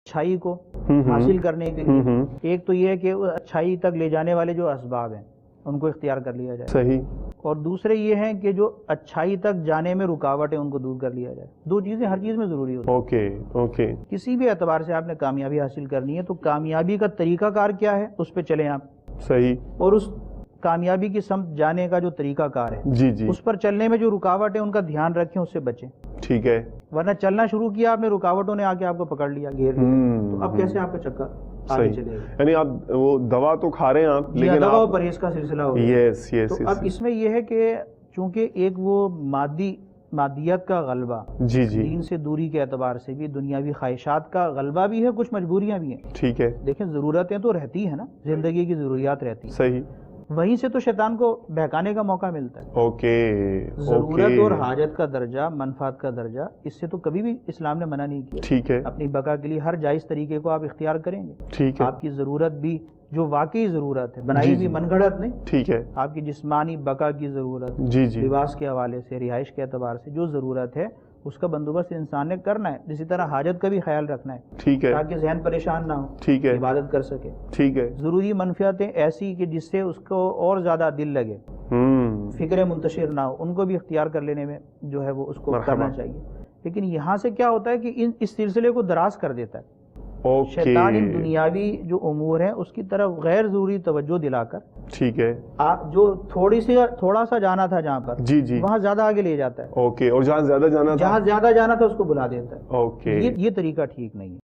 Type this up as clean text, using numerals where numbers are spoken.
اچھائی کو حاصل کرنے کے لیے ایک تو یہ ہے کہ اچھائی تک لے جانے والے جو اسباب ہیں ان کو اختیار کر لیا جائے، صحیح، اور دوسرے یہ ہیں کہ جو اچھائی تک جانے میں رکاوٹ ہے ان کو دور کر لیا جائے۔ دو چیزیں ہر چیز میں ضروری ہوتی ہیں۔ اوکے کسی بھی اعتبار سے آپ نے کامیابی حاصل کرنی ہے تو کامیابی کا طریقہ کار کیا ہے اس پہ چلیں آپ، صحیح، اور اس کامیابی کی سمت جانے کا جو طریقہ کار ہے جی اس پر چلنے میں جو رکاوٹ ہے ان کا دھیان رکھیں، اس سے بچیں، ٹھیک ہے، ورنہ چلنا شروع کیا آپ نے رکاوٹوں نے آ کے آپ کو پکڑ لیا، گھیر لیا، تو اب کیسے آپ کا چکر آگے صحیح، چلے گا؟ یعنی آپ وہ دوا تو کھا رہے ہیں آپ، لیکن دوا و آپ پرہیز کا سلسلہ ہو گیا۔ یس تو اب اس میں یہ ہے کہ چونکہ ایک وہ مادیت کا غلبہ، جی دین سے دوری کے اعتبار سے بھی، دنیاوی خواہشات کا غلبہ بھی ہے، کچھ مجبوریاں بھی ہیں۔ ٹھیک ہے، دیکھیں ضرورتیں تو رہتی ہیں نا، زندگی کی ضروریات رہتی ہیں، صحیح، وہیں سے تو شیطان کو بہکانے کا موقع ملتا ہے۔ اوکے، ضرورت اور حاجت کا درجہ، منفعت کا درجہ، اس سے تو کبھی بھی اسلام نے منع نہیں کیا۔ ٹھیک ہے، اپنی بقا کے لیے ہر جائز طریقے کو آپ اختیار کریں گے، ٹھیک ہے، آپ کی ضرورت بھی جو واقعی ضرورت ہے، بنائی بھی من گھڑت نہیں، ٹھیک ہے، آپ کی جسمانی بقا کی ضرورت، جی لباس کے حوالے سے، رہائش کے اعتبار سے جو ضرورت ہے اس کا بندوبست انسان نے کرنا ہے، اسی طرح حاجت کا بھی خیال رکھنا ہے ٹھیک ہے، تاکہ ذہن پریشان نہ ہو، ٹھیک ہے، عبادت کر سکے۔ ٹھیک ہے، ضروری منفعتیں ایسی کہ جس سے اس کو اور زیادہ دل لگے، فکریں منتشر نہ ہو، ان کو بھی اختیار کر لینے میں جو ہے وہ اس کو کرنا چاہیے۔ لیکن یہاں سے کیا ہوتا ہے کہ اس سلسلے کو دراز کر دیتا ہے شیطان، ان دنیاوی جو امور ہیں اس کی طرف غیر ضروری توجہ دلا کر، ٹھیک ہے، جو تھوڑا سا جانا تھا جہاں پر، جی وہاں زیادہ آگے لے جاتا ہے، اوکے، اور جہاں زیادہ جانا تھا جہاں زیادہ جانا تھا اس کو بلا دیتا ہے۔ اوکے، یہ طریقہ ٹھیک نہیں ہے۔